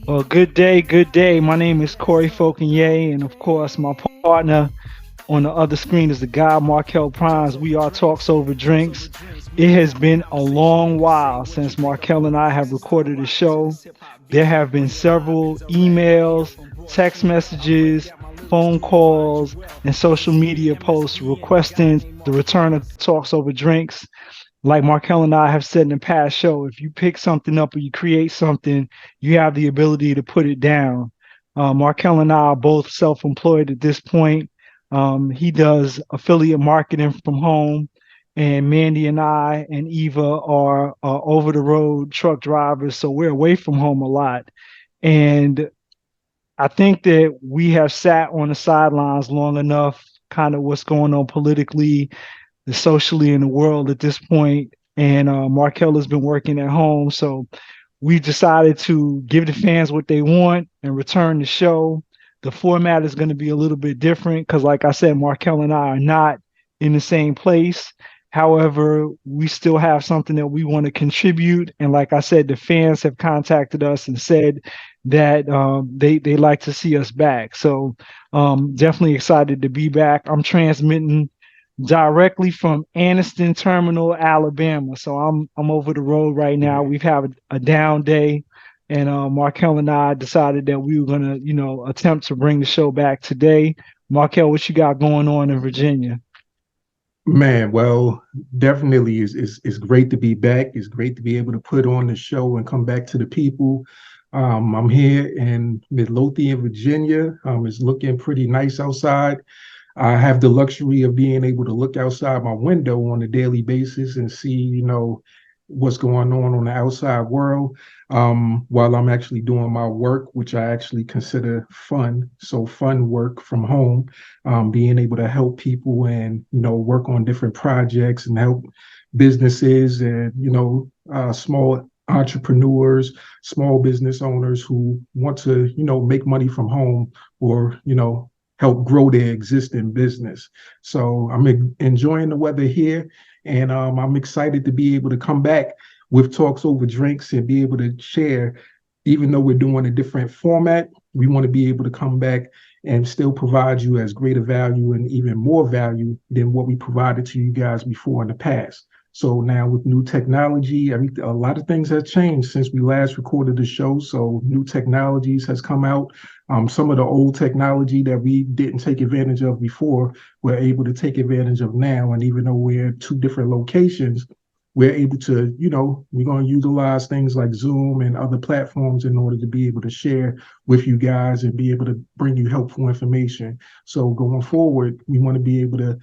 Well, good day, good day. My name is Corey Fauconier, and of course, my partner on the other screen is the guy Markel Prines. We are Talks Over Drinks. It has been a long while since Markel and I have recorded a show. There have been several emails, text messages, phone calls, and social media posts requesting the return of Talks Over Drinks. Like Markel and I have said in the past show, if you pick something up or you create something, you have the ability to put it down. Markel and I are both self-employed at this point. He does affiliate marketing from home, and Mandy and I and Eva are over-the-road truck drivers, so we're away from home a lot. And I think that we have sat on the sidelines long enough, kind of what's going on politically, socially in the world at this point. And Markel has been working at home, so we decided to give the fans what they want and return the show. The format is going to be a little bit different because, like I said, Markel and I are not in the same place. However, we still have something that we want to contribute. And like I said, the fans have contacted us and said that they like to see us back. So definitely excited to be back. I'm transmitting directly from Anniston Terminal, Alabama. So I'm over the road right now. We've had a down day, and Markel and I decided that we were gonna, attempt to bring the show back today. Markel, what you got going on in Virginia? Man, well, definitely is great to be back. It's great to be able to put on the show and come back to the people. I'm here in Midlothian, Virginia. It's looking pretty nice outside. I have the luxury of being able to look outside my window on a daily basis and see, what's going on the outside world, while I'm actually doing my work, which I actually consider fun. So fun work from home, being able to help people and, work on different projects and help businesses and, small entrepreneurs, small business owners who want to, make money from home or, help grow their existing business. So I'm enjoying the weather here, and I'm excited to be able to come back with Talks Over Drinks and be able to share. Even though we're doing a different format, we want to be able to come back and still provide you as greater value and even more value than what we provided to you guys before in the past. So now with new technology, a lot of things have changed since we last recorded the show. So new technologies has come out. Some of the old technology that we didn't take advantage of before, we're able to take advantage of now. And even though we're in two different locations, we're able to, we're going to utilize things like Zoom and other platforms in order to be able to share with you guys and be able to bring you helpful information. So going forward, we want to be able to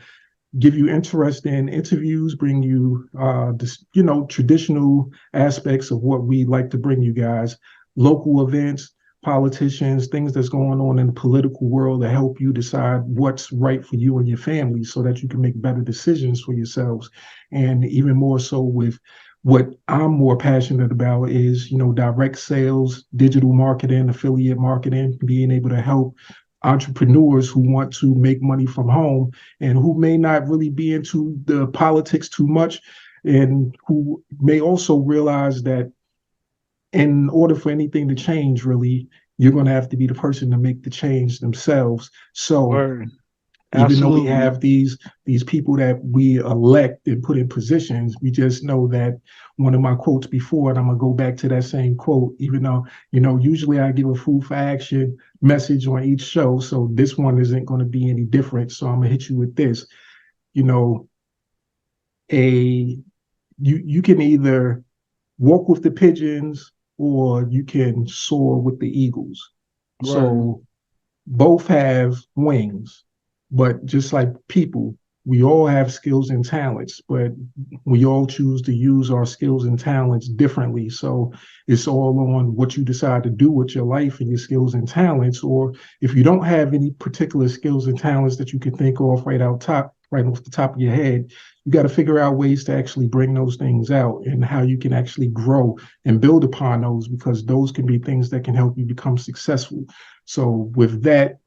give you interesting interviews, bring you, this, traditional aspects of what we like to bring you guys, local events, politicians, things that's going on in the political world to help you decide what's right for you and your family so that you can make better decisions for yourselves. And even more so with what I'm more passionate about is, direct sales, digital marketing, affiliate marketing, being able to help entrepreneurs who want to make money from home and who may not really be into the politics too much, and who may also realize that in order for anything to change, really, you're going to have to be the person to make the change themselves. So Word. even though we Absolutely. have these people that we elect and put in positions, we just know that one of my quotes before, and I'm gonna go back to that same quote, even though, usually I give a food for action message on each show. So this one isn't going to be any different. So I'm gonna hit you with this. You know, a you can either walk with the pigeons or you can soar with the eagles. Word. So both have wings, but just like people, we all have skills and talents, but we all choose to use our skills and talents differently. So it's all on what you decide to do with your life and your skills and talents. Or if you don't have any particular skills and talents that you can think of right off the top of your head, you got to figure out ways to actually bring those things out and how you can actually grow and build upon those, because those can be things that can help you become successful. So with that,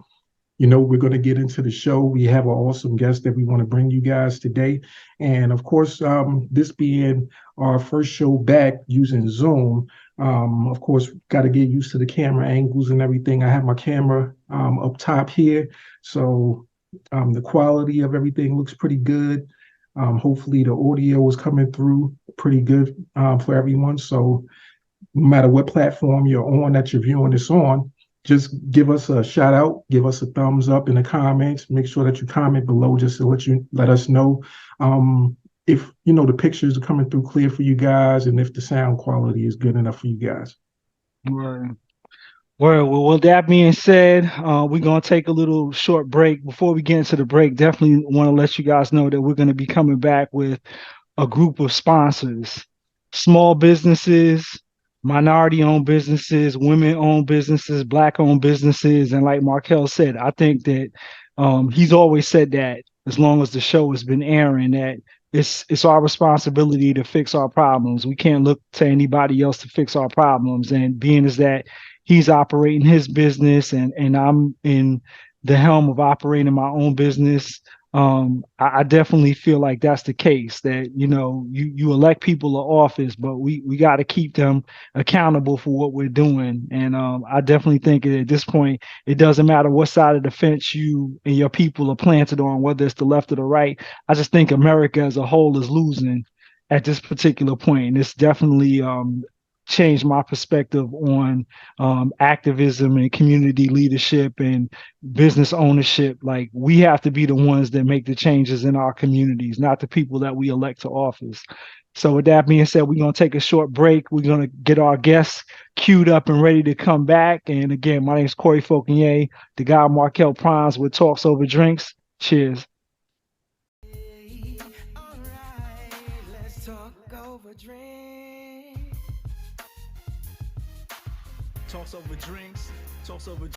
we're going to get into the show. We have an awesome guest that we want to bring you guys today. And of course, this being our first show back using Zoom, Of course, got to get used to the camera angles and everything. I have my camera up top here, so the quality of everything looks pretty good. Hopefully, the audio is coming through pretty good for everyone. So, no matter what platform you're on that you're viewing this on, just give us a shout out, give us a thumbs up in the comments. Make sure that you comment below just to let us know if the pictures are coming through clear for you guys and if the sound quality is good enough for you guys. Right. Well, with that being said, we're going to take a little short break. Before we get into the break, definitely want to let you guys know that we're going to be coming back with a group of sponsors, small businesses, minority owned businesses, women owned businesses, black owned businesses. And like Markel said, I think that he's always said that as long as the show has been airing, that it's our responsibility to fix our problems. We can't look to anybody else to fix our problems. And being as that he's operating his business and I'm in the helm of operating my own business, I definitely feel like that's the case, that you elect people to office, but we got to keep them accountable for what we're doing. And I definitely think at this point it doesn't matter what side of the fence you and your people are planted on, whether it's the left or the right. I just think America as a whole is losing at this particular point, and it's definitely changed my perspective on activism and community leadership and business ownership. Like, we have to be the ones that make the changes in our communities, not the people that we elect to office. So with that being said, we're going to take a short break. We're going to get our guests queued up and ready to come back. And again, my name is Corey Fauconier, the guy Markel Prines with Talks Over Drinks. Cheers. All right, let's talk over drinks. Talks over drinks. Talks over.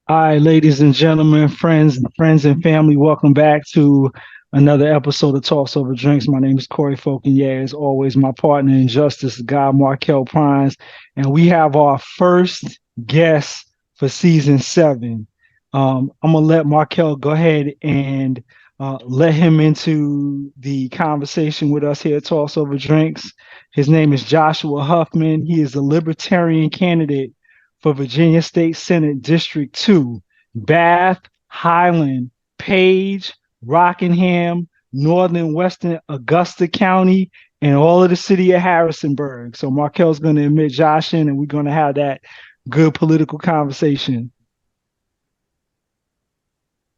All right, ladies and gentlemen, friends and family, welcome back to another episode of Talks Over Drinks. My name is Corey Fauconier. As always, my partner in justice, guy Markel Prines, and we have our first guest for season 7. I'm gonna let Markel go ahead and let him into the conversation with us here at Talks Over Drinks. His name is Joshua Huffman. He is a Libertarian candidate for Virginia State Senate District 2, Bath, Highland, Page, Rockingham, Northern Western Augusta County, and all of the city of Harrisonburg. So Markel's going to admit Josh in, and we're going to have that good political conversation.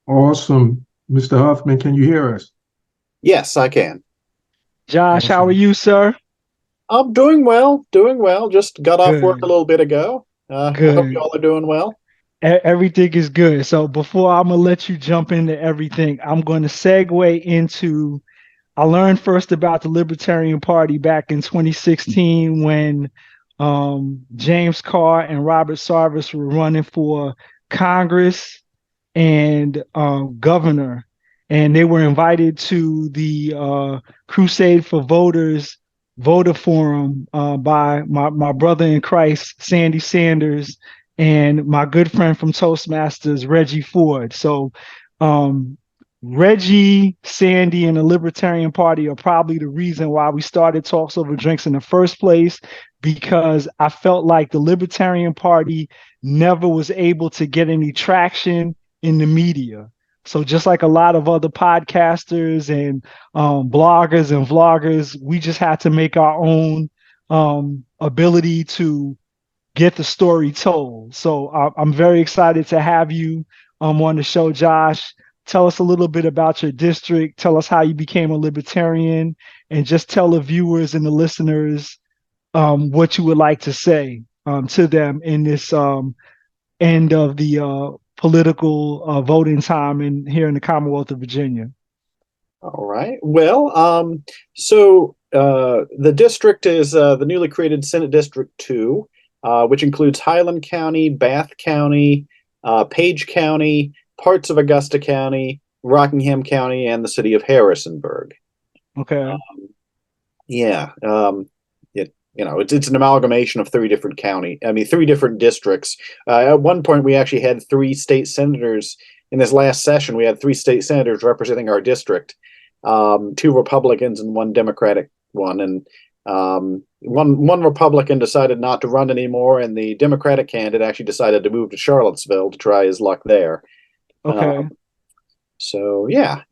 Awesome. Mr. Huffman, can you hear us? Yes, I can. Josh, how are Awesome. you, sir? I'm doing well, doing well. Just got off work a Good. little bit ago. I hope you Good. all are doing well. Everything is good. So before I'm going to let you jump into everything, I'm going to segue into, I learned first about the Libertarian Party back in 2016 when James Carr and Robert Sarvis were running for Congress and governor, and they were invited to the Crusade for Voters voter forum by my brother in Christ, Sandy Sanders, and my good friend from Toastmasters, Reggie Ford. So Reggie, Sandy, and the Libertarian Party are probably the reason why we started Talks Over Drinks in the first place, because I felt like the Libertarian Party never was able to get any traction in the media. So just like a lot of other podcasters and bloggers and vloggers, we just had to make our own ability to get the story told. So I'm very excited to have you on the show, Josh. Tell us a little bit about your district. Tell us how you became a libertarian, and just tell the viewers and the listeners what you would like to say to them in this end of the political voting time here in the Commonwealth of Virginia. All right. Well, the district is the newly created Senate District 2, which includes Highland County, Bath County, Page County, parts of Augusta County, Rockingham County, and the city of Harrisonburg. Okay. It's an amalgamation of three different districts. At one point, we actually had 3 state senators in this last session. We had 3 state senators representing our district, 2 Republicans and 1 Democratic one. And one Republican decided not to run anymore, and the Democratic candidate actually decided to move to Charlottesville to try his luck there. Okay. So yeah,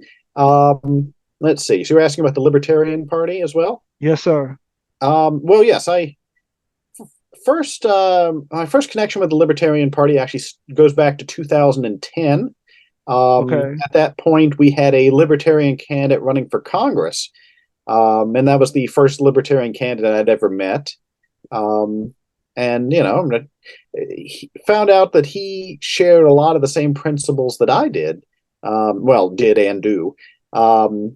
let's see. So you're asking about the Libertarian Party as well? Yes, sir. Well, yes, my first connection with the Libertarian Party actually goes back to 2010. Okay. At that point, we had a Libertarian candidate running for Congress, and that was the first Libertarian candidate I'd ever met. And found out that he shared a lot of the same principles that I did. Did and do. Because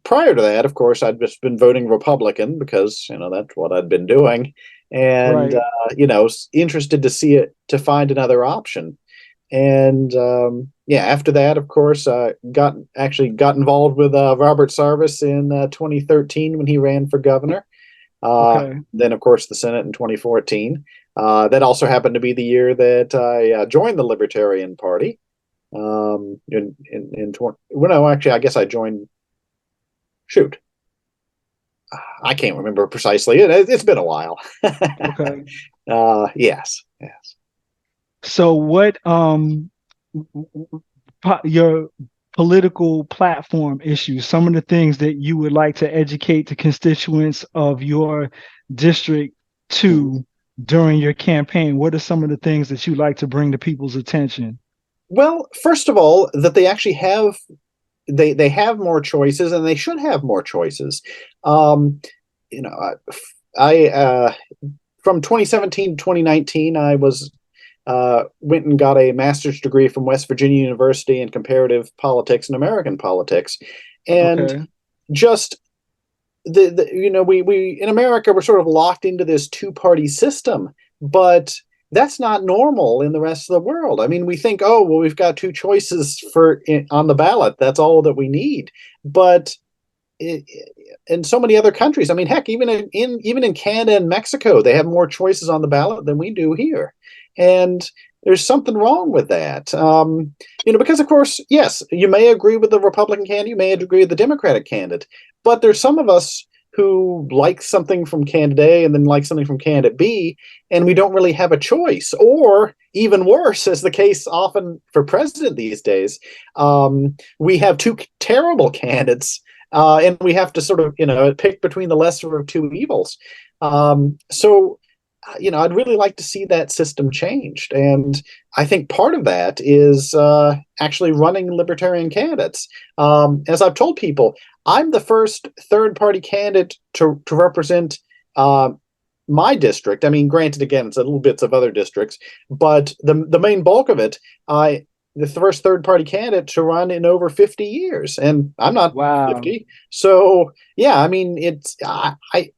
prior to that, of course, I'd just been voting Republican because that's what I'd been doing, and Right. interested to find another option. And after that, of course, got involved with Robert Sarvis in 2013 when he ran for governor. Okay. Then, of course, the Senate in 2014. That also happened to be the year that I joined the Libertarian Party. Actually, I guess I joined. Shoot, I can't remember precisely. It's been a while. Okay. Yes. So what your political platform issues, some of the things that you would like to educate the constituents of your district to during your campaign? What are some of the things that you like to bring to people's attention? Well, first of all, that they actually have they have more choices, and they should have more choices. Um, you know, I from 2017 to 2019, I was went and got a master's degree from West Virginia University in comparative politics and American politics, and Okay. just we in America we're sort of locked into this two-party system, but that's not normal in the rest of the world. I mean, we think, oh, well, we've got two choices on the ballot. That's all that we need. But in so many other countries, I mean, heck, even in Canada and Mexico, they have more choices on the ballot than we do here, and there's something wrong with that. Because of course, yes, you may agree with the Republican candidate, you may agree with the Democratic candidate, but there's some of us who like something from candidate A and then like something from candidate B, and we don't really have a choice. Or even worse, as the case often for president these days, we have two terrible candidates, and we have to sort of pick between the lesser of two evils. I'd really like to see that system changed, and I think part of that is actually running Libertarian candidates. As I've told people, I'm the first third-party candidate to represent my district. I mean, granted, again, it's a little bits of other districts, but the main bulk of it, the first third-party candidate to run in over 50 years, and I'm not Wow. 50. So, yeah, I mean,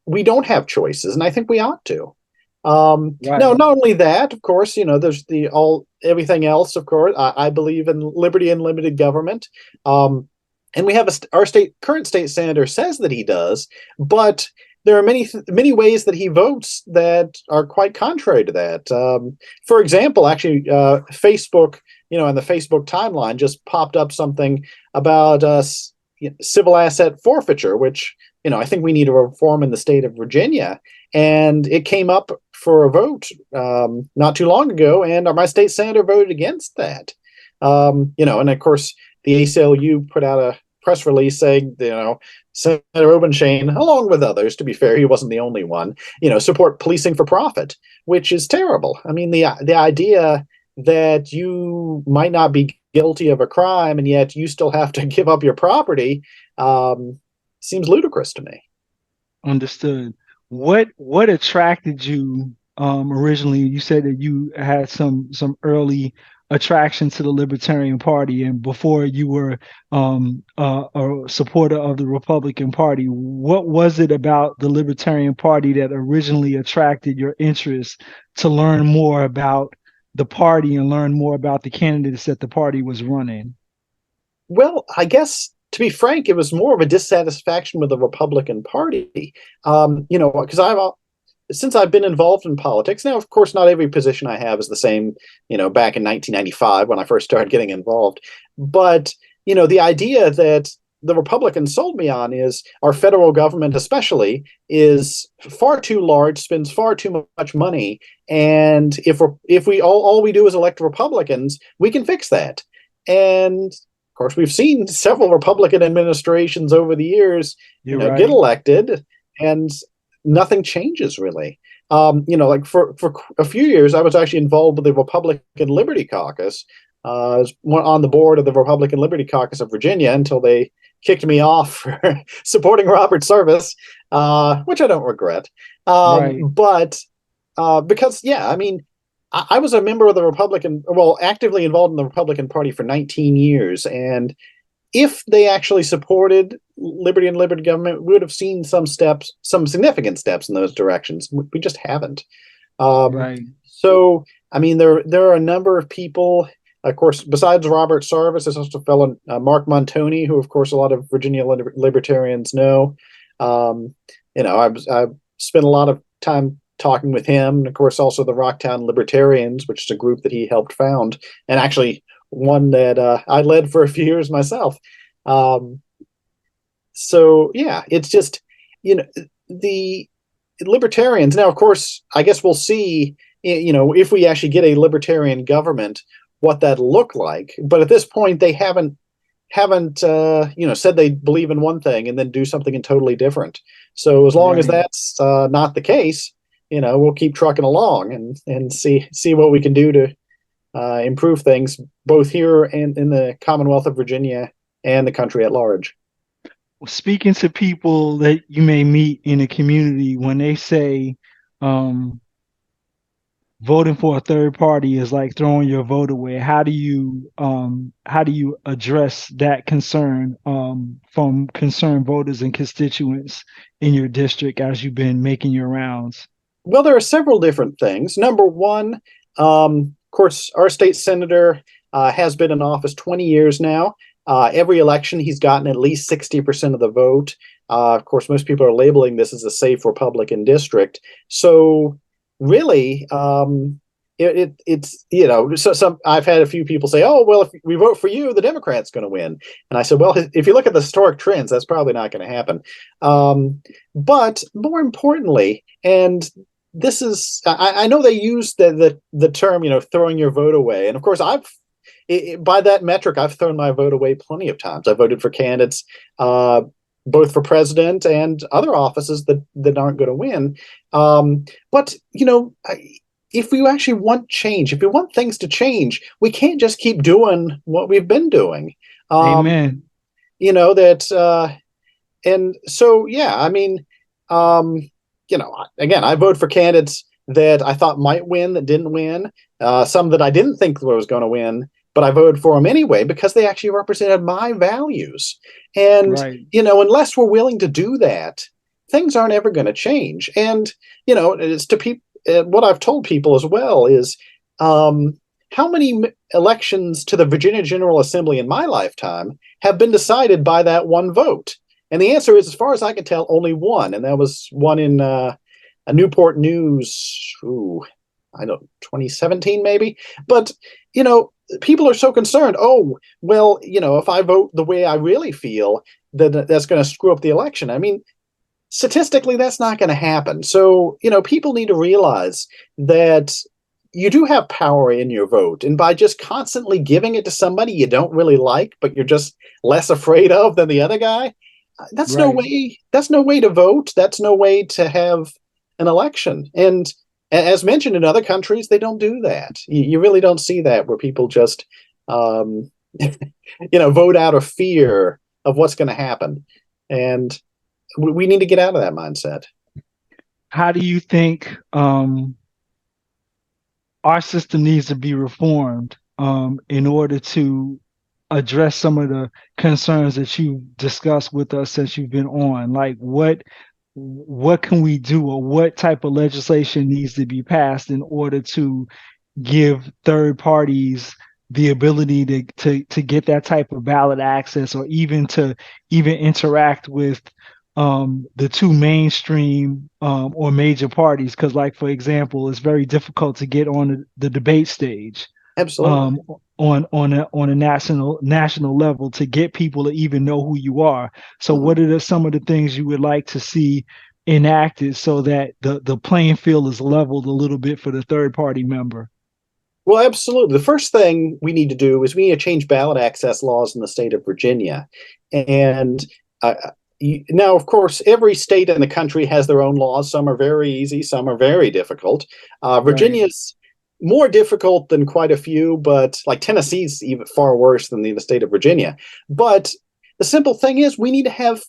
we don't have choices, and I think we ought to. Right. No, not only that, of course, there's everything else, of course. I believe in liberty and limited government. And we have our current state senator says that he does, but there are many ways that he votes that are quite contrary to that. For example, actually, Facebook, in the Facebook timeline just popped up something about civil asset forfeiture, which I think we need a reform in the state of Virginia, and it came up for a vote not too long ago, and my state senator voted against that. And of course, the ACLU put out a press release saying, Senator Obenshain, along with others, to be fair, he wasn't the only one, support policing for profit, which is terrible. I mean, the idea that you might not be guilty of a crime and yet you still have to give up your property seems ludicrous to me. Understood. What attracted you originally? You said that you had some early attraction to the Libertarian Party, and before you were a supporter of the Republican Party. What was it about the Libertarian Party that originally attracted your interest to learn more about the party and learn more about the candidates that the party was running? Well, I guess, to be frank, it was more of a dissatisfaction with the Republican Party. Because since I've been involved in politics, now, of course, not every position I have is the same, back in 1995 when I first started getting involved. But, the idea that the Republicans sold me on is our federal government, especially, is far too large, spends far too much money, and if we all we do is elect Republicans, we can fix that. And of course, we've seen several Republican administrations over the years, You're get right. elected, and nothing changes really. Like for a few years, I was actually involved with the Republican Liberty Caucus. I was on the board of the Republican Liberty Caucus of Virginia until they kicked me off for supporting Robert Service, which I don't regret. Right. But because, yeah, I mean, I was a member of the actively involved in the Republican Party for 19 years. And if they actually supported liberty and liberty government, we would have seen some significant steps in those directions. We just haven't. Right. So, I mean, there are a number of people, of course, besides Robert Sarvis, there's also a fellow, Mark Montoni, who, of course, a lot of Virginia libertarians know. I've spent a lot of time talking with him, and of course, also the Rocktown Libertarians, which is a group that he helped found, and actually one that I led for a few years myself. So yeah, it's just, the libertarians now, of course, I guess we'll see, if we actually get a libertarian government, what that look like. But at this point, they haven't said they believe in one thing and then do something totally different. So as long as Right. that's not the case, we'll keep trucking along and see what we can do to improve things both here and in the Commonwealth of Virginia and the country at large. Speaking to people that you may meet in a community, when they say voting for a third party is like throwing your vote away, how do you address that concern from concerned voters and constituents in your district as you've been making your rounds? Well, there are several different things. Number one, of course, our state senator has been in office 20 years now. Every election, he's gotten at least 60% of the vote. Of course, most people are labeling this as a safe Republican district. So really, it's so I've had a few people say, "Oh, well, if we vote for you, the Democrat's going to win." And I said, "Well, if you look at the historic trends, that's probably not going to happen." But more importantly, and this is, I know they use the term, throwing your vote away, and of course, by that metric, I've thrown my vote away plenty of times. I voted for candidates, both for president and other offices that aren't going to win. But if we actually want change, if we want things to change, we can't just keep doing what we've been doing. Amen. And so, yeah, I mean, again, I voted for candidates that I thought might win that didn't win, some that I didn't think was going to win, but I voted for them anyway because they actually represented my values. And, Right. Unless we're willing to do that, things aren't ever going to change. And, it's to people, what I've told people as well is how many elections to the Virginia General Assembly in my lifetime have been decided by that one vote? And the answer is, as far as I can tell, only one. And that was one in a Newport News, I don't know, 2017 maybe. But, people are so concerned. Oh, well, if I vote the way I really feel, then that's going to screw up the election. I mean, statistically, that's not going to happen. So, people need to realize that you do have power in your vote. And by just constantly giving it to somebody you don't really like, but you're just less afraid of than the other guy, that's no way to vote. That's no way to have an election. And as mentioned in other countries, they don't do that. You really don't see that where people just, vote out of fear of what's going to happen. And we need to get out of that mindset. How do you think our system needs to be reformed in order to address some of the concerns that you discussed with us since you've been on? Like what can we do, or what type of legislation needs to be passed in order to give third parties the ability to get that type of ballot access, or even to interact with the two mainstream or major parties? Because, like, for example, it's very difficult to get on the debate stage. Absolutely. On a national level to get people to even know who you are. So Mhm. what are some of the things you would like to see enacted so that the playing field is leveled a little bit for the third party member? Well, absolutely. The first thing we need to do is we need to change ballot access laws in the state of Virginia. And uh, now, of course, every state in the country has their own laws. Some are very easy, some are very difficult. Right. Virginia's more difficult than quite a few, but like Tennessee's even far worse than the state of Virginia. But the simple thing is, we need to have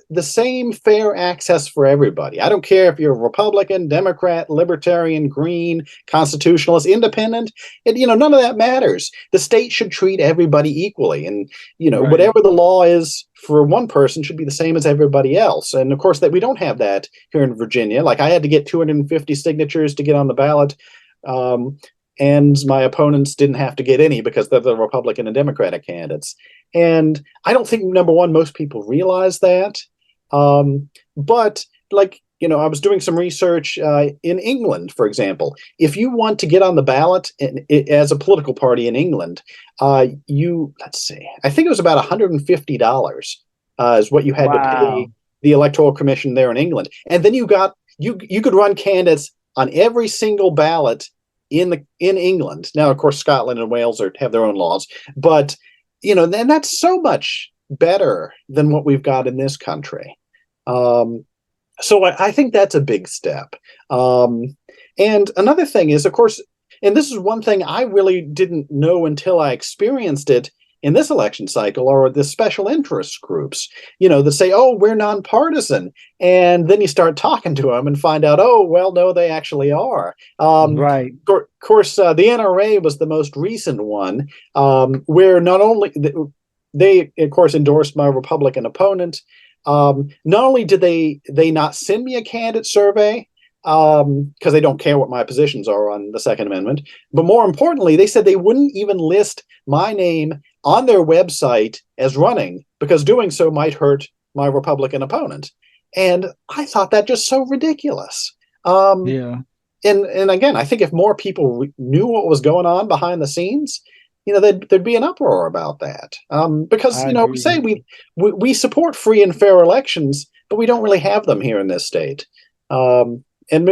the same fair access for everybody. I don't care if you're a Republican, Democrat, Libertarian, Green, Constitutionalist, Independent. None of that matters. The state should treat everybody equally, and Right. whatever the law is for one person should be the same as everybody else. And of course, that we don't have that here in Virginia. Like I had to get 250 signatures to get on the ballot. Um, and my opponents didn't have to get any because they're the Republican and Democratic candidates. And I don't think, number one, most people realize that. But I was doing some research in England, for example. If you want to get on the ballot as a political party in England, let's see, I think it was about $150 is what you had to pay Wow. the Electoral Commission there in England, and then you could run candidates on every single ballot in England. Now, of course, Scotland and Wales have their own laws, but and that's so much better than what we've got in this country. Um, so I think that's a big step. And another thing is, of course, and this is one thing I really didn't know until I experienced it in this election cycle, or the special interest groups, that say, oh, we're nonpartisan. And then you start talking to them and find out, oh, well, no, they actually are. Right. Of course, the NRA was the most recent one, where not only they, of course, endorsed my Republican opponent. Not only did they not send me a candidate survey because they don't care what my positions are on the Second Amendment, but more importantly, they said they wouldn't even list my name on their website as running because doing so might hurt my Republican opponent. And I thought that just so ridiculous. Um, Yeah. and again, I think if more people knew what was going on behind the scenes, there'd be an uproar about that. Because I we agree. say we support free and fair elections, but we don't really have them here in this state. And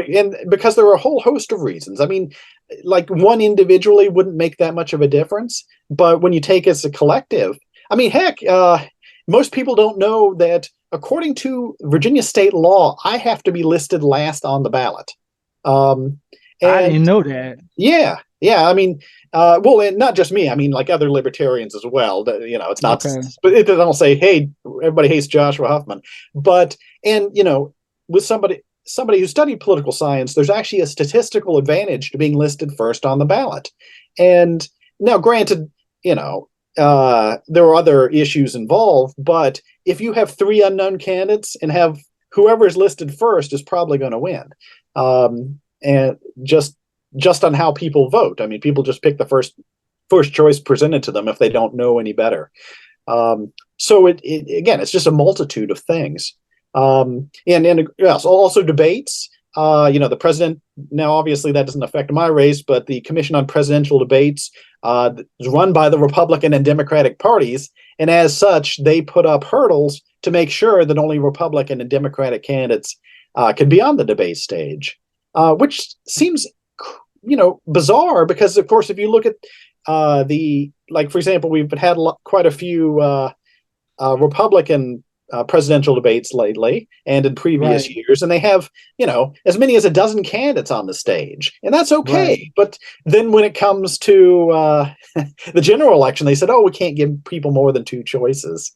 because there are a whole host of reasons. I mean, like one individually wouldn't make that much of a difference, but when you take it as a collective, I mean, heck, most people don't know that according to Virginia state law, I have to be listed last on the ballot. Um, I and didn't know that. yeah, yeah. I mean, well, and not just me. I mean, like other libertarians as well. It's not, Okay. but it doesn't say, "Hey, everybody hates Joshua Huffman." But with somebody who studied political science, there's actually a statistical advantage to being listed first on the ballot. And now, granted, there are other issues involved, but if you have three unknown candidates and have whoever is listed first is probably going to win. And just on how people vote. I mean, people just pick the first choice presented to them if they don't know any better. So again, it's just a multitude of things. And yes, also debates. The president. Now, obviously, that doesn't affect my race, but the Commission on Presidential Debates is run by the Republican and Democratic parties, and as such, they put up hurdles to make sure that only Republican and Democratic candidates can be on the debate stage, which seems bizarre because, of course, if you look at for example, we've had quite a few Republican presidential debates lately and in previous Right. years, and they have as many as a dozen candidates on the stage, and that's Right. okay. But then when it comes to the general election, they said, "Oh, we can't give people more than two choices."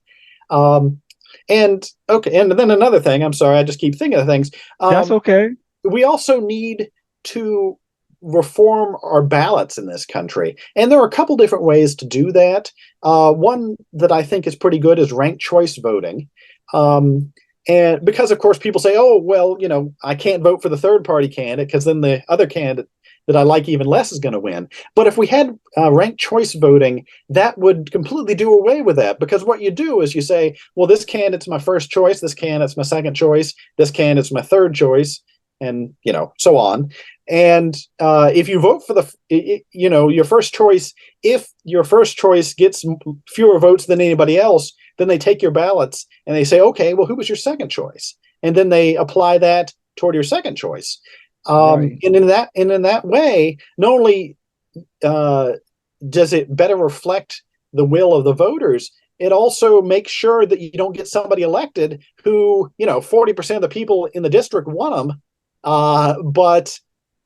Um, and okay, and then another thing. I'm sorry, I just keep thinking of things. That's okay. We also need to reform our ballots in this country. And there are a couple different ways to do that. One that I think is pretty good is ranked choice voting. And because, of course, people say, oh, well, I can't vote for the third party candidate because then the other candidate that I like even less is going to win. But if we had ranked choice voting, that would completely do away with that. Because what you do is you say, well, this candidate's my first choice, this candidate's my second choice, this candidate's my third choice. and so on. And if you vote for your first choice, if your first choice gets fewer votes than anybody else, then they take your ballots and they say, okay, well, who was your second choice? And then they apply that toward your second choice. Right. And in that way, not only does it better reflect the will of the voters, it also makes sure that you don't get somebody elected who 40% of the people in the district want them, but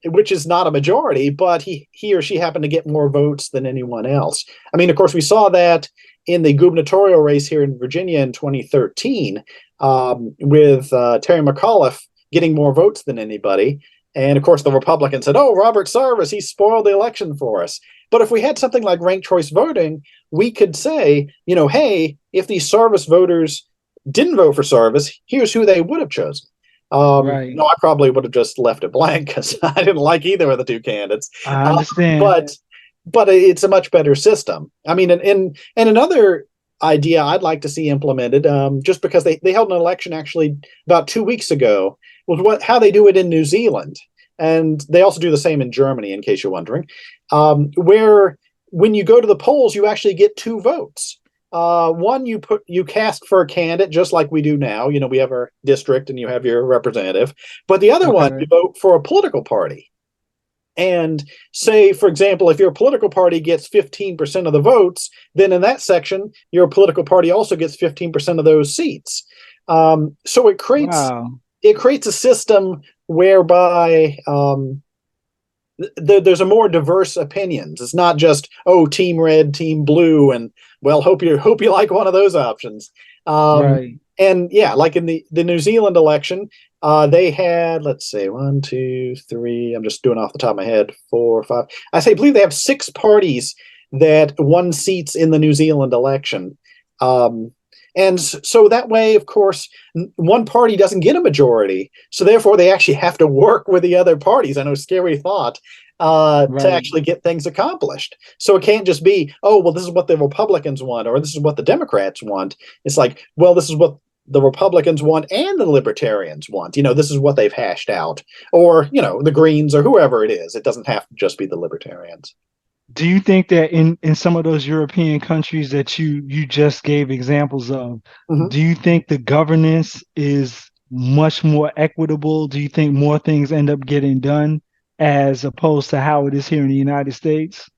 which is not a majority, but he or she happened to get more votes than anyone else. I mean, of course, we saw that in the gubernatorial race here in Virginia in 2013, with Terry McAuliffe getting more votes than anybody. And of course, the Republicans said, oh, Robert Service, he spoiled the election for us. But if we had something like ranked choice voting, we could say, hey, if these Service voters didn't vote for Service, here's who they would have chosen. Right. I probably would have just left it blank because I didn't like either of the two candidates. I understand. But it's a much better system. I mean, and another idea I'd like to see implemented, just because they held an election actually about 2 weeks ago, was how they do it in New Zealand. And they also do the same in Germany, in case you're wondering, where when you go to the polls, you actually get two votes. One, you cast for a candidate just like we do now. We have our district and you have your representative. But the other one, you vote for a political party. And say, for example, if your political party gets 15% of the votes, then in that section, your political party also gets 15% of those seats. So it creates a system whereby there's a more diverse opinions. It's not just, oh, team red, team blue, and well, hope you like one of those options. Right. And yeah, like in the New Zealand election, they had, let's say, 1, 2, 3. I'm just doing off the top of my head, 4, 5. I believe they have 6 parties that won seats in the New Zealand election. And so that way, of course, one party doesn't get a majority. So therefore, they actually have to work with the other parties. I know, scary thought, to actually get things accomplished. So it can't just be, oh, well, this is what the Republicans want, or this is what the Democrats want. It's like, well, this is what the Republicans want and the Libertarians want. This is what they've hashed out. Or, the Greens or whoever it is. It doesn't have to just be the Libertarians. Do you think that in some of those European countries that you just gave examples of, do you think the governance is much more equitable? Do you think more things end up getting done as opposed to how it is here in the United States?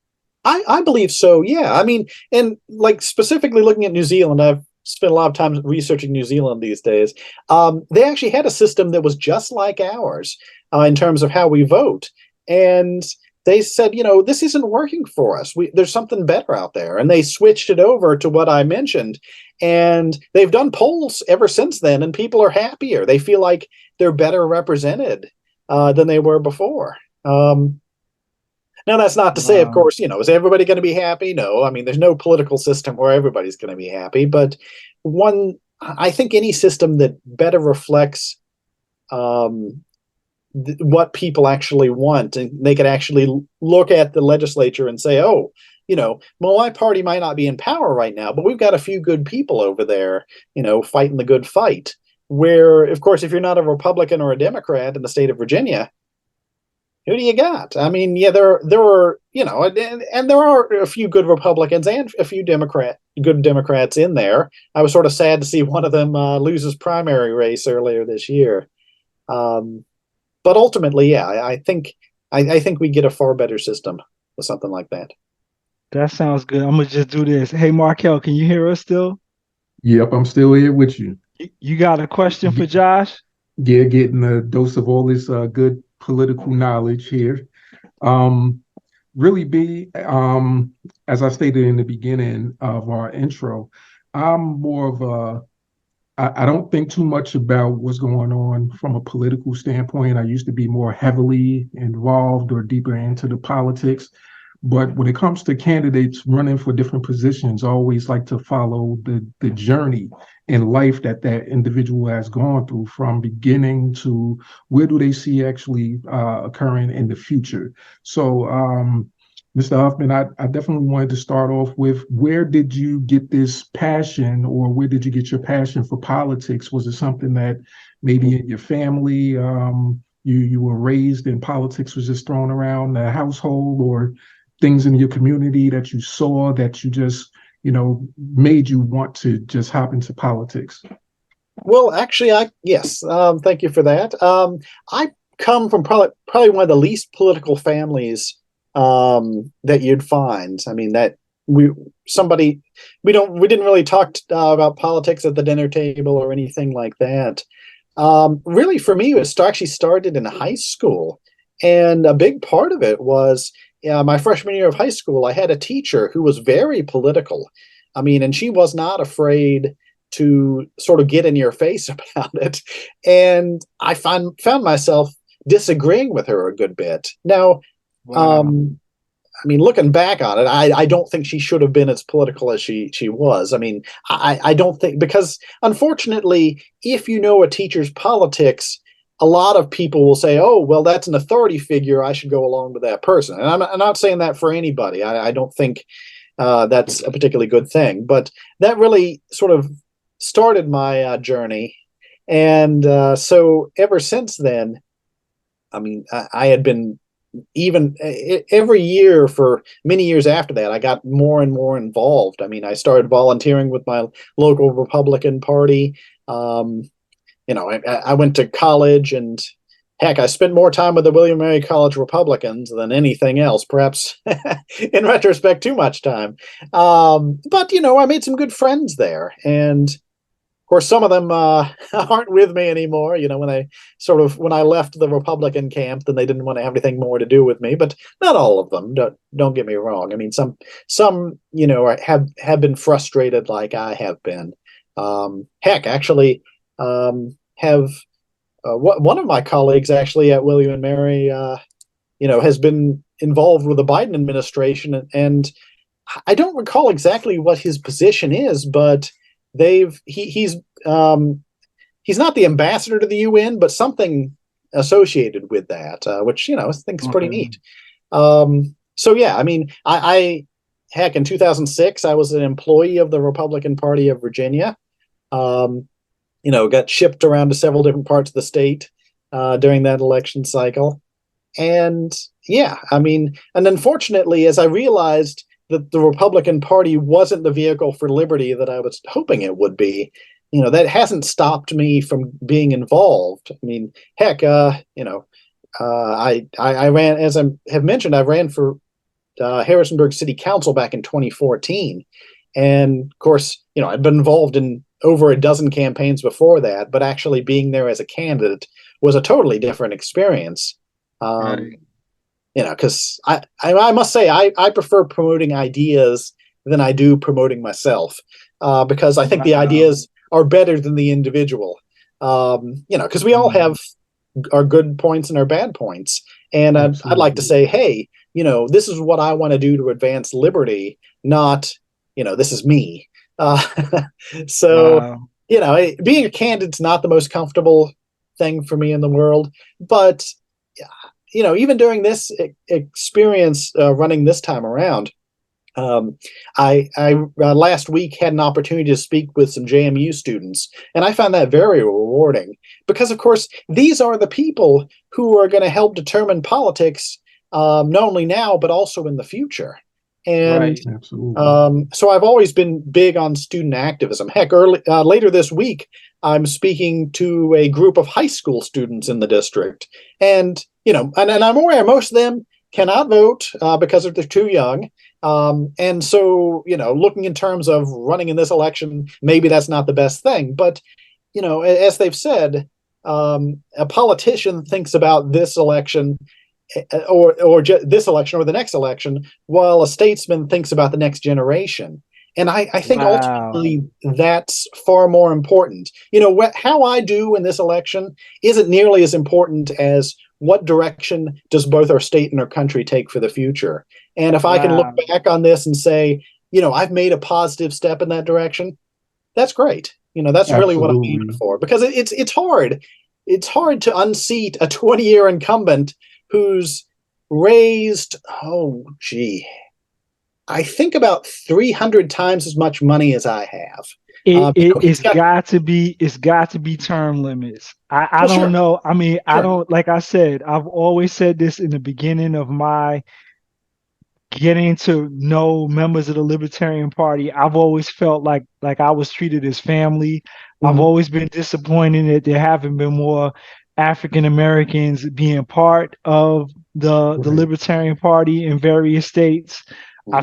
I believe so, yeah. I mean, and like specifically looking at New Zealand, I've spent a lot of time researching New Zealand these days. They actually had a system that was just like ours in terms of how we vote. And they said, this isn't working for us. There's something better out there. And they switched it over to what I mentioned. And they've done polls ever since then, and people are happier. They feel like they're better represented than they were before. Now, that's not to say, of course, is everybody going to be happy? No. I mean, there's no political system where everybody's going to be happy. But I think any system that better reflects what people actually want, and they could actually look at the legislature and say, oh, well, my party might not be in power right now, but we've got a few good people over there, fighting the good fight. Where, of course, if you're not a Republican or a Democrat in the state of Virginia, who do you got? I mean, yeah, there are, and there are a few good Republicans and a few good Democrats in there. I was sort of sad to see one of them lose his primary race earlier this year. But ultimately, yeah, I think we get a far better system with something like that. That sounds good. I'm gonna just do this. Hey, Markel, can you hear us still? Yep, I'm still here with you. You got a question for Josh? Yeah, getting a dose of all this good political knowledge here. Really, as I stated in the beginning of our intro, I'm more of I don't think too much about what's going on from a political standpoint. I used to be more heavily involved or deeper into the politics. But when it comes to candidates running for different positions, I always like to follow the journey in life that individual has gone through from beginning to where do they see actually occurring in the future. So, Mr. Huffman, I definitely wanted to start off with, where did you get this passion, or where did you get your passion for politics? Was it something that maybe in your family you were raised and politics was just thrown around the household, or things in your community that you saw that you just, made you want to just hop into politics? Well, actually, yes. Thank you for that. I come from probably one of the least political families that you'd find. I mean, that we somebody we didn't really talk about politics at the dinner table or anything like that. Really, for me, actually started in high school, and a big part of it was my freshman year of high school. I had a teacher who was very political. I mean, and she was not afraid to sort of get in your face about it. And I found myself disagreeing with her a good bit. Now, Wow. I mean, looking back on it, I don't think she should have been as political as she was. I mean, I don't think, because unfortunately, if you know a teacher's politics, a lot of people will say, "Oh, well, that's an authority figure. I should go along with that person." And I'm not saying that for anybody. I don't think that's a particularly good thing. But that really sort of started my journey, and so ever since then, I mean, I had been, even every year for many years after that, I got more and more involved. I mean, I started volunteering with my local Republican Party. I went to college, and heck, I spent more time with the William and Mary College Republicans than anything else. Perhaps, in retrospect, too much time. But I made some good friends there, and of course, some of them aren't with me anymore. When I left the Republican camp, then they didn't want to have anything more to do with me. But not all of them. Don't get me wrong. I mean, some have been frustrated, like I have been. Heck, actually, have one of my colleagues actually at William and Mary, has been involved with the Biden administration, and I don't recall exactly what his position is, but he's not the ambassador to the UN, but something associated with that, which I think is pretty Okay. neat. So yeah, I mean, I heck, in 2006, I was an employee of the Republican Party of Virginia. Got shipped around to several different parts of the state during that election cycle, and yeah, I mean, and unfortunately, as I realized that the Republican Party wasn't the vehicle for liberty that I was hoping it would be, that hasn't stopped me from being involved. I mean, heck, I ran, as I have mentioned, I ran for Harrisonburg City Council back in 2014, and of course, I'd been involved in over a dozen campaigns before that, but actually being there as a candidate was a totally different experience. Right. Because I must say I prefer promoting ideas than I do promoting myself, because I think the Wow. ideas are better than the individual. Because we all have our good points and our bad points, and I'd like to Absolutely. say, hey, this is what I want to do to advance liberty, not this is me. Uh, so Wow. being a candidate's not the most comfortable thing for me in the world, but even during this experience running this time around, I last week had an opportunity to speak with some JMU students, and I found that very rewarding because, of course, these are the people who are going to help determine politics, not only now but also in the future. And Right. Absolutely. so I've always been big on student activism. Heck, later this week, I'm speaking to a group of high school students in the district, and and I'm aware most of them cannot vote because they're too young. And so, looking in terms of running in this election, maybe that's not the best thing. But, as they've said, a politician thinks about this election this election or the next election, while a statesman thinks about the next generation. And I think Wow. ultimately that's far more important. How I do in this election isn't nearly as important as what direction does both our state and our country take for the future. And if I can look Wow. back on this and say, I've made a positive step in that direction, that's great. That's really what I'm aiming Absolutely. for, because it's hard. It's hard to unseat a 20-year incumbent who's raised, oh gee, I think about 300 times as much money as I have. He's It's got, got to be term limits. I well, don't sure, know. I mean, I sure. don't, like I said, I've always said this in the beginning of my getting to know members of the Libertarian Party. I've always felt like I was treated as family. I've Mhm. always been disappointed that there haven't been more African Americans being part of the Right. Libertarian Party in various states. Mhm.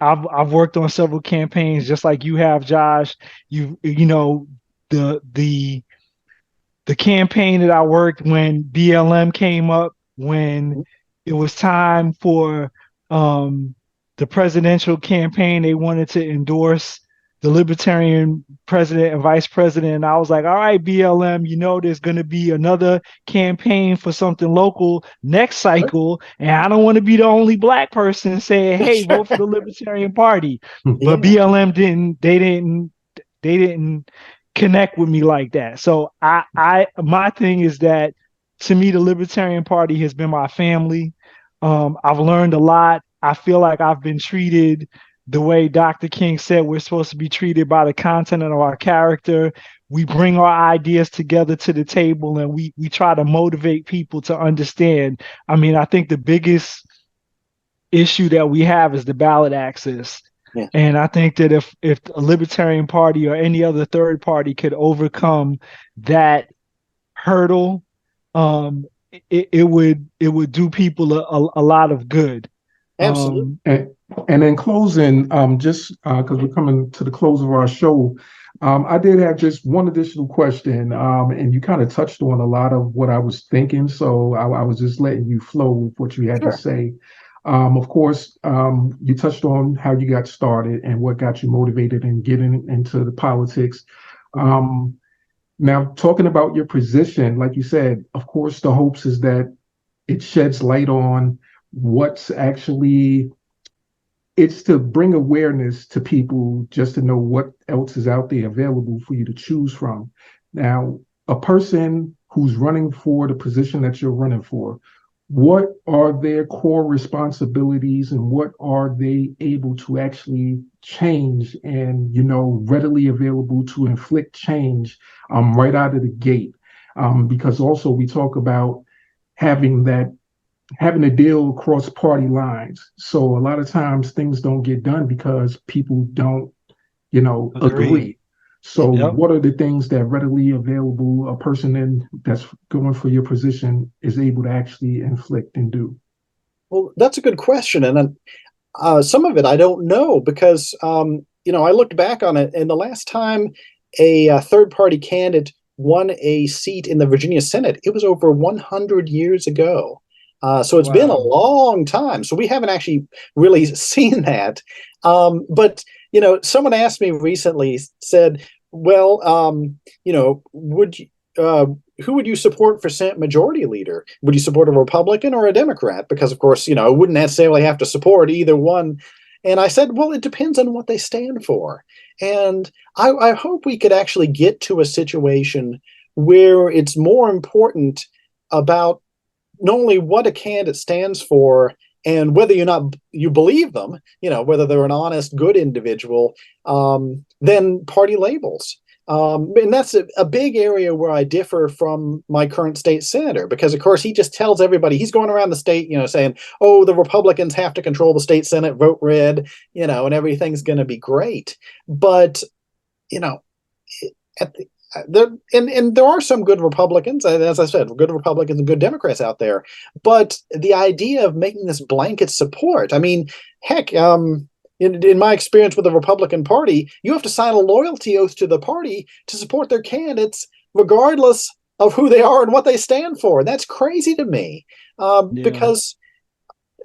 I've worked on several campaigns just like you have, Josh. You know the the campaign that I worked when BLM came up, when Mhm. it was time for um, the presidential campaign, they wanted to endorse the Libertarian president and vice president. And I was like, all right, BLM, you know, there's going to be another campaign for something local next Sure. cycle. And I don't want to be the only black person saying, hey, Sure. vote for the Libertarian Party. But Yeah, BLM they didn't connect with me like that. So my thing is that to me, the Libertarian Party has been my family. I've learned a lot. I feel like I've been treated the way Dr. King said we're supposed to be treated by the content of our character. We bring our ideas together to the table and we try to motivate people to understand. I mean, I think the biggest issue that we have is the ballot access. yeah, And I think that if a Libertarian Party or any other third party could overcome that hurdle, it would do people a lot of good. absolutely. And, and in closing, just because we're coming to the close of our show, I did have just one additional question, and you kind of touched on a lot of what I was thinking, so I was just letting you flow with what you had to Sure. say. Of course, you touched on how you got started and what got you motivated in getting into the politics. Mhm. Um, Now, talking about your position, like you said, of course, the hopes is that it sheds light on what's actually it's to bring awareness to people just to know what else is out there available for you to choose from. Now, a person who's running for the position that you're running for, what are their core responsibilities and what are they able to actually change and, readily available to inflict change right out of the gate? Because also we talk about having that having to deal across party lines. So a lot of times things don't get done because people don't, Agree. agree. So Yep. what are the things that readily available a person that's going for your position is able to actually inflict and do? Well, that's a good question, and some of it I don't know because I looked back on it, and the last time a third party candidate won a seat in the Virginia Senate, it was over 100 years ago. So it's been a Wow. long time. So we haven't actually really seen that. But someone asked me recently, said, "Well, would you?" Who would you support for Senate Majority Leader? Would you support a Republican or a Democrat? Because, of course, I wouldn't necessarily have to support either one. And I said, well, it depends on what they stand for. And I hope we could actually get to a situation where it's more important about not only what a candidate stands for and whether or not you believe them, whether they're an honest, good individual, than party labels. And that's a big area where I differ from my current state senator, because of course he just tells everybody, he's going around the state, saying, oh, the Republicans have to control the state Senate, vote red, and everything's going to be great. But, you know, at the, and there are some good Republicans, as I said, good Republicans and good Democrats out there. But the idea of making this blanket support, I mean, heck, in my experience with the Republican Party, you have to sign a loyalty oath to the party to support their candidates, regardless of who they are and what they stand for. That's crazy to me, Yeah. because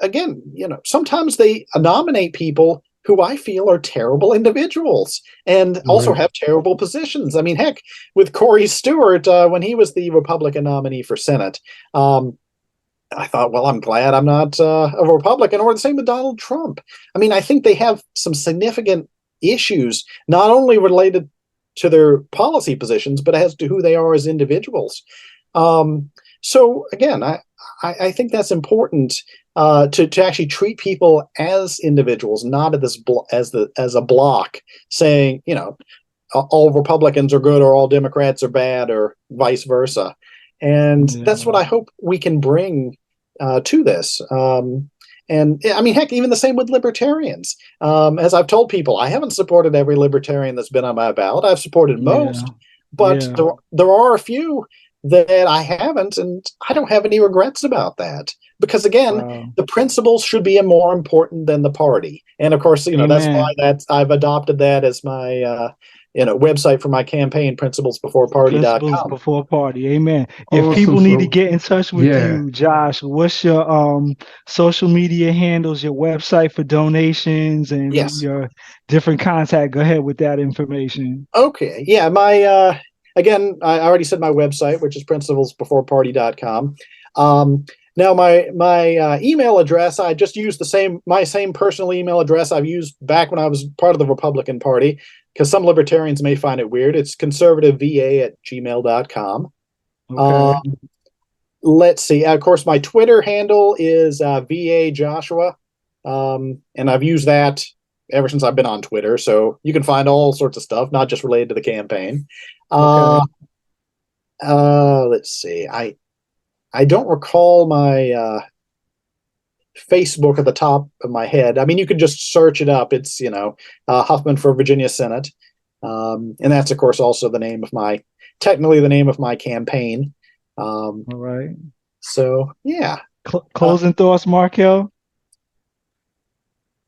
again, sometimes they nominate people who I feel are terrible individuals and also Right. have terrible positions. I mean, heck, with Corey Stewart, when he was the Republican nominee for Senate, I thought, well, I'm glad I'm not a Republican, or the same with Donald Trump. I mean, I think they have some significant issues, not only related to their policy positions, but as to who they are as individuals. So again, I think that's important to actually treat people as individuals, not as a block, saying, you know, all Republicans are good or all Democrats are bad or vice versa. And that's what I hope we can bring to this. And I mean, heck, even the same with libertarians. As I've told people, I haven't supported every libertarian that's been on my ballot. I've supported most, but there are a few that I haven't, and I don't have any regrets about that. Because again, the principles should be more important than the party. And of course, you know, that's why I've adopted that as my website for my campaign, principlesbeforeparty.com. Principles Before Party. Amen. If people need to get in touch with you, Josh, what's your social media handles, your website for donations and your different contact? Go ahead with that information. Okay. Yeah, my again, I already said my website, which is principlesbeforeparty.com. Now my email address, I just use my same personal email address I've used back when I was part of the Republican Party, because some libertarians may find it weird. It's conservativeva@gmail.com. Okay. Let's see. Of course, my Twitter handle is VA Joshua, and I've used that ever since I've been on Twitter. So you can find all sorts of stuff, not just related to the campaign. Let's see. I don't recall my Facebook at the top of my head. I mean, you can just search it up. It's, Huffman for Virginia Senate. And that's, of course, also technically the name of my campaign. All right. So, yeah. Closing thoughts, Markel?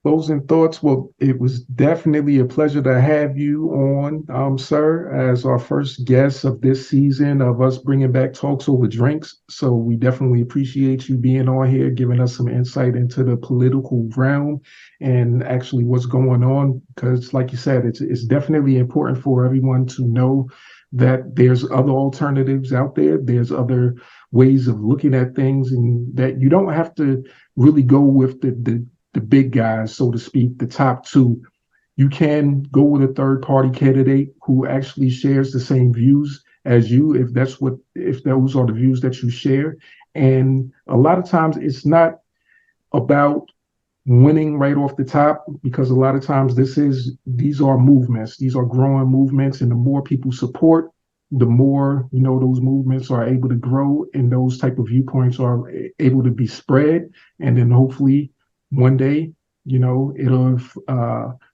Closing thoughts. Well, it was definitely a pleasure to have you on, sir, as our first guest of this season of us bringing back Talks Over Drinks. So we definitely appreciate you being on here, giving us some insight into the political realm and actually what's going on. Because like you said, it's definitely important for everyone to know that there's other alternatives out there. There's other ways of looking at things, and that you don't have to really go with the big guys, so to speak, the top two. You can go with a third party candidate who actually shares the same views as you, if those are the views that you share. And a lot of times it's not about winning right off the top, because a lot of times these are movements, these are growing movements, and the more people support, the more, those movements are able to grow, and those type of viewpoints are able to be spread. And then hopefully one day, it'll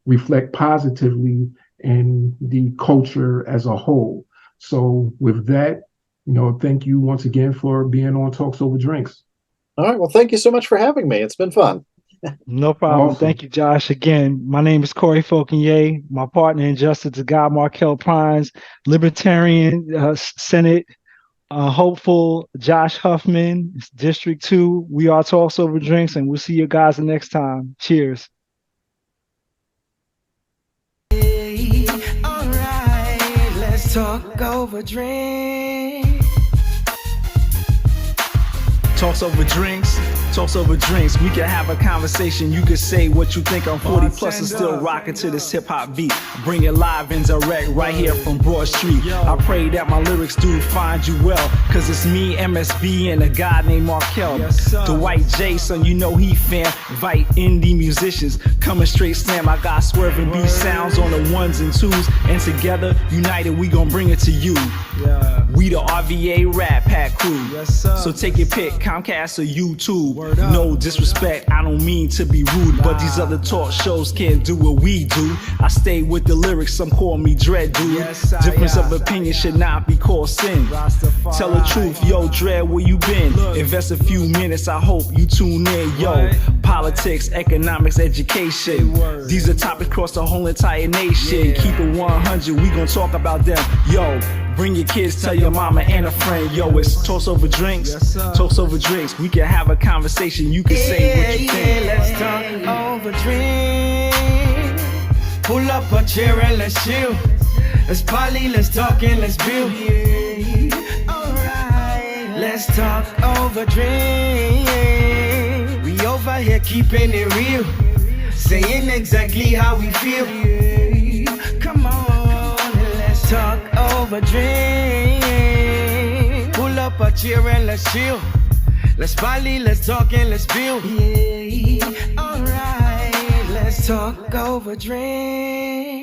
reflect positively in the culture as a whole. So with that, thank you once again for being on Talks Over Drinks. All right. Well, thank you so much for having me. It's been fun. No problem. Awesome. Thank you, Josh. Again, my name is Coreymfauconier. My partner in justice is God Markel Prines, Libertarian Senate hopeful Josh Huffman, District 2. We are Talks Over Drinks, and we'll see you guys the next time. Cheers. Hey, all right, let's talk over drink. Talks over drinks, talks over drinks. We can have a conversation. You can say what you think. I'm 40 plus and still rocking to this hip hop beat. Bring it live and direct right here from Broad Street. I pray that my lyrics do find you well, cause it's me, MSB, and a guy named Markel. The White Jason, he fan. Invite indie musicians coming straight slam. I got swerving beat sounds on the ones and twos, and together, united, we gon' bring it to you. We the RVA Rat Pack crew. So take your pick, Comcast or YouTube. No disrespect, I don't mean to be rude, but these other talk shows can't do what we do. I stay with the lyrics, some call me Dread Dude. Difference of opinion should not be called sin. Tell the truth, yo Dread, where you been? Invest a few minutes, I hope you tune in, yo. Politics, economics, education. These are topics across the whole entire nation. Keep it 100, we gon' talk about them, yo. Bring your kids, tell your mama and a friend, yo, it's Talks Over Drinks, Talks Over Drinks. We can have a conversation, you can say what you think. Let's talk over drink. Pull up a chair and let's chill. Let's party, let's talk and let's build. Alright, let's talk over drink. We over here keeping it real, saying exactly how we feel. Come on, let's talk over drink. Pull up a chair and let's chill. Let's party, let's talk, and let's build. Yeah, alright. Let's talk over drink.